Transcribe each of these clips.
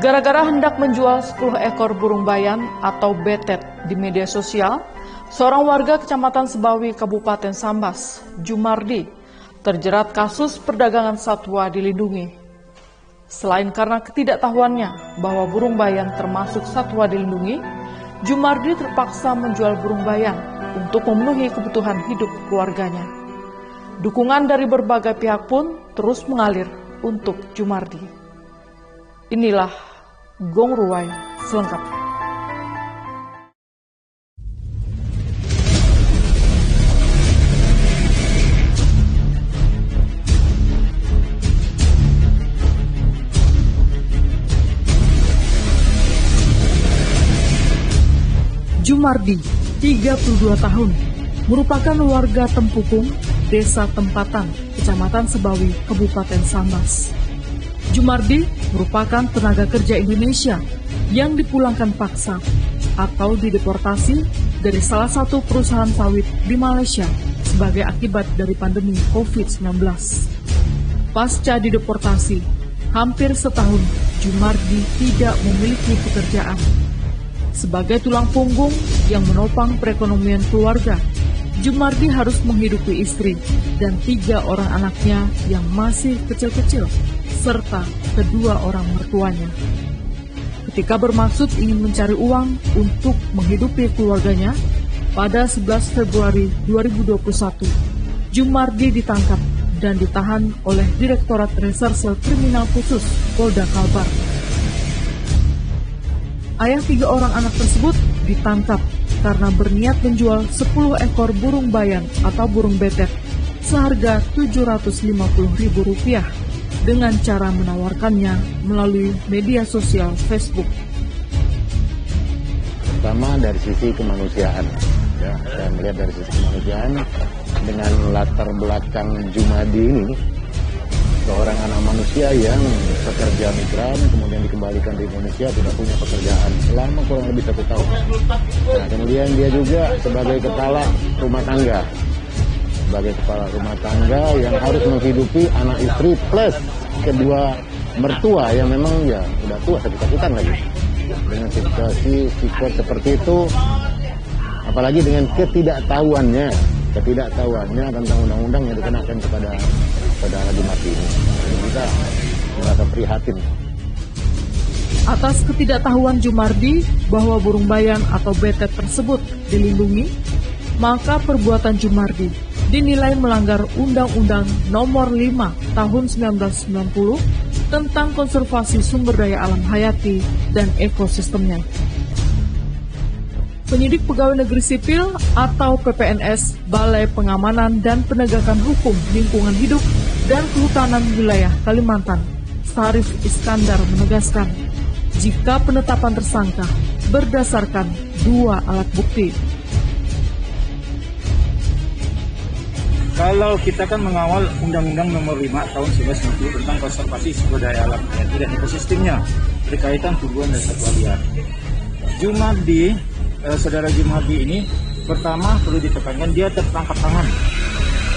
Gara-gara hendak menjual 10 ekor burung bayan atau betet di media sosial, seorang warga Kecamatan Sebawi, Kabupaten Sambas, Jumardi, terjerat kasus perdagangan satwa dilindungi. Selain karena ketidaktahuannya bahwa burung bayan termasuk satwa dilindungi, Jumardi terpaksa menjual burung bayan untuk memenuhi kebutuhan hidup keluarganya. Dukungan dari berbagai pihak pun terus mengalir untuk Jumardi. Inilah Gong Ruwai selengkapnya. Jumardi, 32 tahun, merupakan warga Tempukung, Desa Tempatan, Kecamatan Sebawi, Kabupaten Sambas. Jumardi merupakan tenaga kerja Indonesia yang dipulangkan paksa atau dideportasi dari salah satu perusahaan sawit di Malaysia sebagai akibat dari pandemi COVID-19. Pasca dideportasi, hampir setahun Jumardi tidak memiliki pekerjaan. Sebagai tulang punggung yang menopang perekonomian keluarga, Jumardi harus menghidupi istri dan 3 orang anaknya yang masih kecil-kecil, serta kedua orang mertuanya. Ketika bermaksud ingin mencari uang untuk menghidupi keluarganya, pada 11 Februari 2021, Jumardi ditangkap dan ditahan oleh Direktorat Reserse Kriminal Khusus Polda Kalbar. Ayah 3 orang anak tersebut ditangkap karena berniat menjual 10 ekor burung bayan atau burung betet seharga Rp750.000 dengan cara menawarkannya melalui media sosial Facebook. Pertama dari sisi kemanusiaan, ya, saya melihat dari sisi kemanusiaan dengan latar belakang Jumardi ini, seorang anak manusia yang pekerja migran kemudian dikembalikan di Indonesia tidak punya pekerjaan selama kurang lebih 1 tahun. Nah, kemudian dia juga sebagai kepala rumah tangga yang harus menghidupi anak istri plus kedua mertua yang memang ya udah tua sakit-sakitan lagi. Dengan situasi psikot seperti itu, apalagi dengan ketidaktahuannya tentang undang-undang yang dikenakan kepada Jumardi ini. Kita merasa prihatin. Atas ketidaktahuan Jumardi bahwa burung bayan atau betet tersebut dilindungi, maka perbuatan Jumardi dinilai melanggar Undang-Undang Nomor 5 Tahun 1990 tentang konservasi sumber daya alam hayati dan ekosistemnya. Penyidik Pegawai Negeri Sipil atau PPNS Balai Pengamanan dan Penegakan Hukum Lingkungan Hidup dan Kehutanan Wilayah Kalimantan, Sarif Iskandar menegaskan, jika penetapan tersangka berdasarkan 2 alat bukti. Kalau kita kan mengawal Undang-Undang Nomor 5 Tahun 1990 tentang konservasi sumber daya alam hayati dan ekosistemnya berkaitan tumbuhan dan satwa liar. Jumardi, saudara Jumardi ini, pertama perlu ditekankan dia tertangkap tangan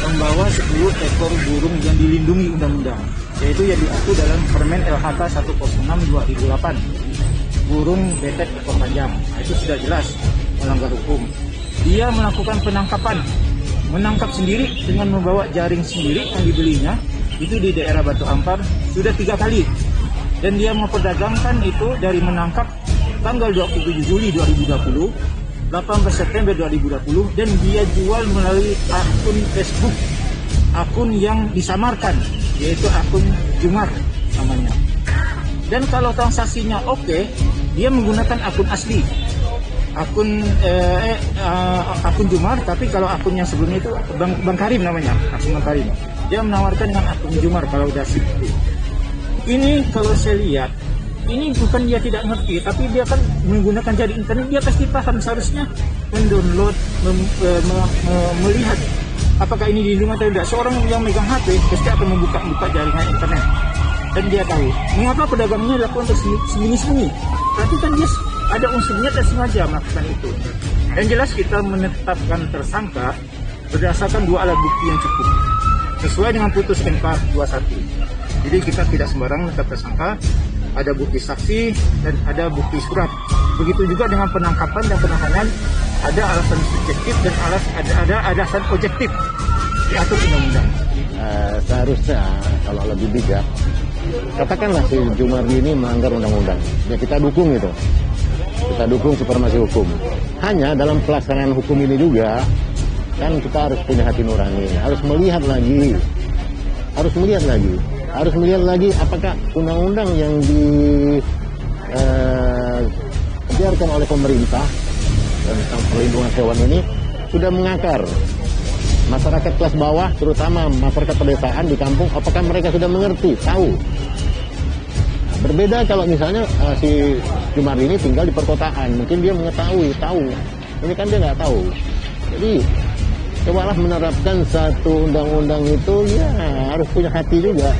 membawa 10 ekor burung yang dilindungi undang-undang, yaitu yang diatur dalam Permen LHK 106/2008, burung betet ekor panjang. Nah, itu sudah jelas melanggar hukum. Dia melakukan penangkapan, menangkap sendiri dengan membawa jaring sendiri yang dibelinya itu di daerah Batu Ampar sudah 3 kali, dan dia memperdagangkan itu dari menangkap tanggal 27 Juli 2020, 18 September 2020, dan dia jual melalui akun Facebook, akun yang disamarkan, yaitu akun Jumar namanya. Dan kalau transaksinya oke, dia menggunakan akun asli, akun Jumar, tapi kalau akun yang sebelumnya itu Bang Karim namanya, akun Bang Karim. Dia menawarkan dengan akun Jumar kalau udah sip. Ini kalau saya lihat, ini bukan dia tidak ngerti, tapi dia kan menggunakan jaring internet, dia pasti paham seharusnya mendownload, melihat apakah ini dilindungi atau tidak. Seorang yang megang HP pasti akan membuka jaringan internet, dan dia tahu mengapa pedagangnya dilakukan sembunyi-sembunyi. Tapi kan dia ada unsurnya dan sengaja melakukan itu. Yang jelas kita menetapkan tersangka berdasarkan 2 alat bukti yang cukup sesuai dengan putus MK 21. Jadi kita tidak sembarang menetap tersangka, ada bukti saksi, dan ada bukti surat. Begitu juga dengan penangkapan dan penahanan, ada alasan subjektif dan ada alasan objektif diatur undang-undang. Seharusnya kalau lebih bijak, katakanlah si Jumardi ini melanggar undang-undang, ya kita dukung itu, kita dukung supremasi hukum. Hanya dalam pelaksanaan hukum ini juga kan kita harus punya hati nurani, harus melihat lagi apakah undang-undang yang dibiarkan oleh pemerintah tentang perlindungan hewan ini sudah mengakar. Masyarakat kelas bawah, terutama masyarakat pedesaan di kampung, apakah mereka sudah mengerti, tahu? Nah, berbeda kalau misalnya si Jumardi ini tinggal di perkotaan, mungkin dia mengetahui, tahu. Ini kan dia nggak tahu. Jadi cobalah menerapkan satu undang-undang itu, ya harus punya hati juga.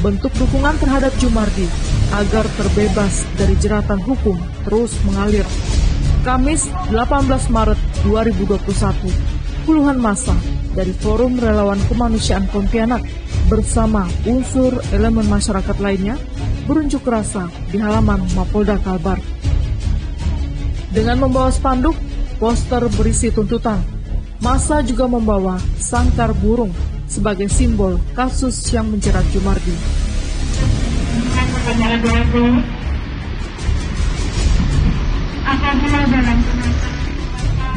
Bentuk dukungan terhadap Jumardi agar terbebas dari jeratan hukum terus mengalir. Kamis 18 Maret 2021, puluhan massa dari Forum Relawan Kemanusiaan Pontianak bersama unsur elemen masyarakat lainnya berunjuk rasa di halaman Mapolda Kalbar. Dengan membawa spanduk, poster berisi tuntutan, massa juga membawa sangkar burung sebagai simbol kasus yang menjerat Jumardi.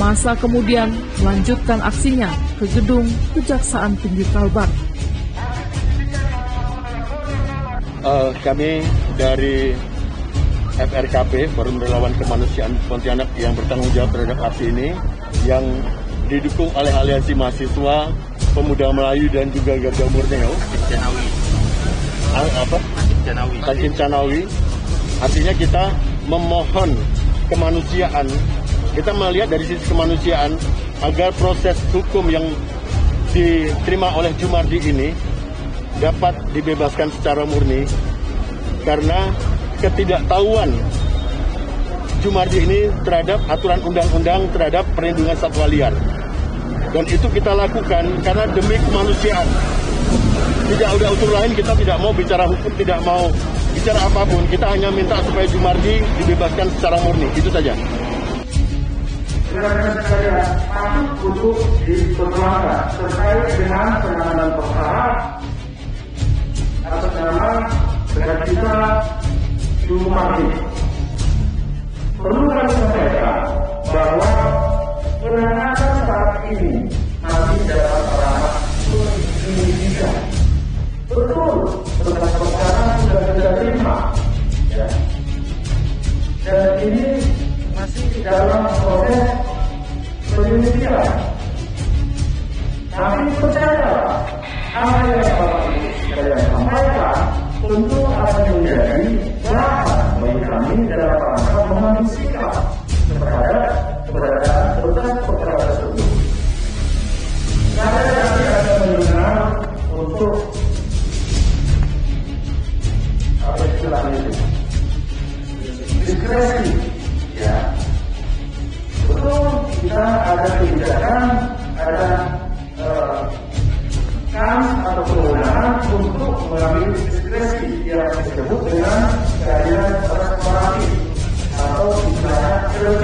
Massa kemudian melanjutkan aksinya ke gedung Kejaksaan Tinggi Kalbar. Kami dari FRKP, Forum Relawan Kemanusiaan Pontianak, yang bertanggung jawab terhadap aksi ini, yang didukung oleh aliansi mahasiswa, pemuda Melayu dan juga Garda Borneo. Tanjim Canawi. Artinya kita memohon kemanusiaan. Kita melihat dari sisi kemanusiaan agar proses hukum yang diterima oleh Jumardi ini dapat dibebaskan secara murni, karena ketidaktahuan Jumardi ini terhadap aturan undang-undang terhadap perlindungan satwa liar. Dan itu kita lakukan karena demi kemanusiaan. Tidak ada unsur lain, kita tidak mau bicara hukum, tidak mau bicara apapun. Kita hanya minta supaya Jumardi dibebaskan secara murni, itu saja. Rekan-rekan sekalian, patut untuk diperjuangkan terkait dengan penanganan perkara atas nama rekan kita Jumardi. Perlu kami sampaikan bahwa penanganan saat ini masih dalam ranah penyidikan. Betul, berkas perkara sudah kita terima, ya. Dan ini masih dalam proses penyelidikan. Tapi percayalah, apa yang saya sampaikan tentu akan menjadi bahan bagi kami dalam rangka mengambil sikap terhadap keberadaan berkas perkara tersebut. Saya nanti akan mendengar untuk apa istilahnya itu, diskresi, ya. Betul, kita ada kebijakan, ada kans atau kewenangan untuk mengambil diskresi yang disebut dengan keadilan restoratif atau istilahnya LP.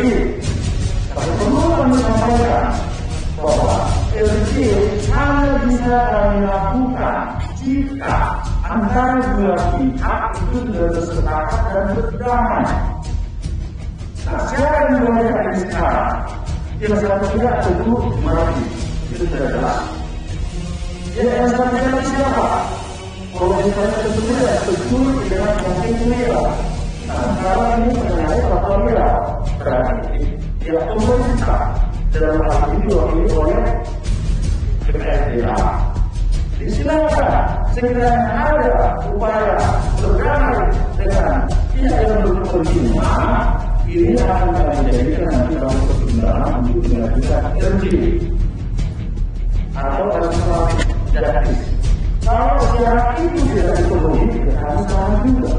Tapi perlu kami sampaikan bahwa LP hanya bisa kami lakukan jika antara dua pihak itu sudah bersepakat dan berdamai. Nah, siapa yang membayar ini sekarang? Yang satu pihak tentu Jumardi, itu sudah jelas. Yang satu pihak siapa? Kalau misalnya tentu tidak setuju dengan mungkin Lila. Nah, sekarang ini mengenai pasal Lila. Berarti tidak pemerintah dalam hal ini diwakili oleh PSDA. Silakan sekiranya ada upaya berdamai dengan pihak yang berkepentingan, ini akan menjadikan nanti dalam pertimbangan untuk mengajukan RJ atau administratif justice. Kalau syarat itu tidak dipenuhi, kami salah juga.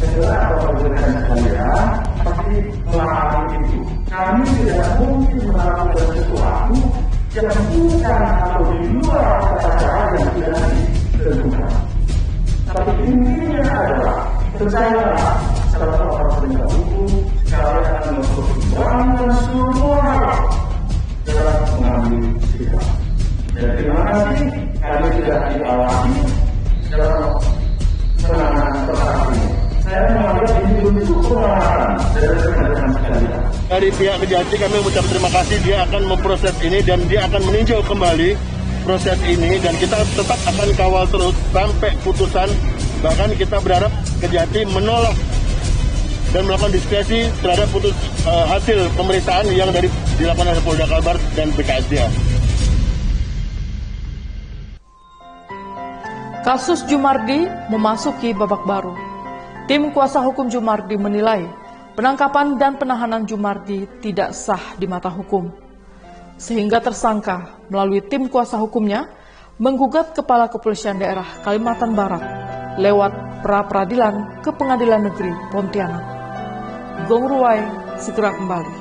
Segera apabila sekalian pasti memahami itu. Kami tidak mungkin melakukan sesuatu yang bukan atau di luar kata-kata yang tidak ditentukan. percayalah, salah seorang penegak hukum, kalian akan mempertimbangkan semua hal dalam mengambil sikap. Dan terima kasih, kami tidak diawasi dalam penanganan perkara ini. Saya menganggap ini bentuk pengawasan dari rekan-rekan sekalian. Dari pihak Kejati kami mengucap terima kasih, dia akan memproses ini dan dia akan meninjau kembali proses ini dan kita tetap akan kawal terus sampai putusan. Bahkan kita berharap Kejati menolak dan melakukan diskresi terhadap hasil pemeriksaan yang dilakukan oleh Polda Kalbar dan BKSDA. Kasus Jumardi memasuki babak baru. Tim kuasa hukum Jumardi menilai penangkapan dan penahanan Jumardi tidak sah di mata hukum. Sehingga tersangka melalui tim kuasa hukumnya menggugat Kepala Kepolisian Daerah Kalimantan Barat lewat pra-peradilan ke Pengadilan Negeri Pontianak. Gong Ruwai segera kembali.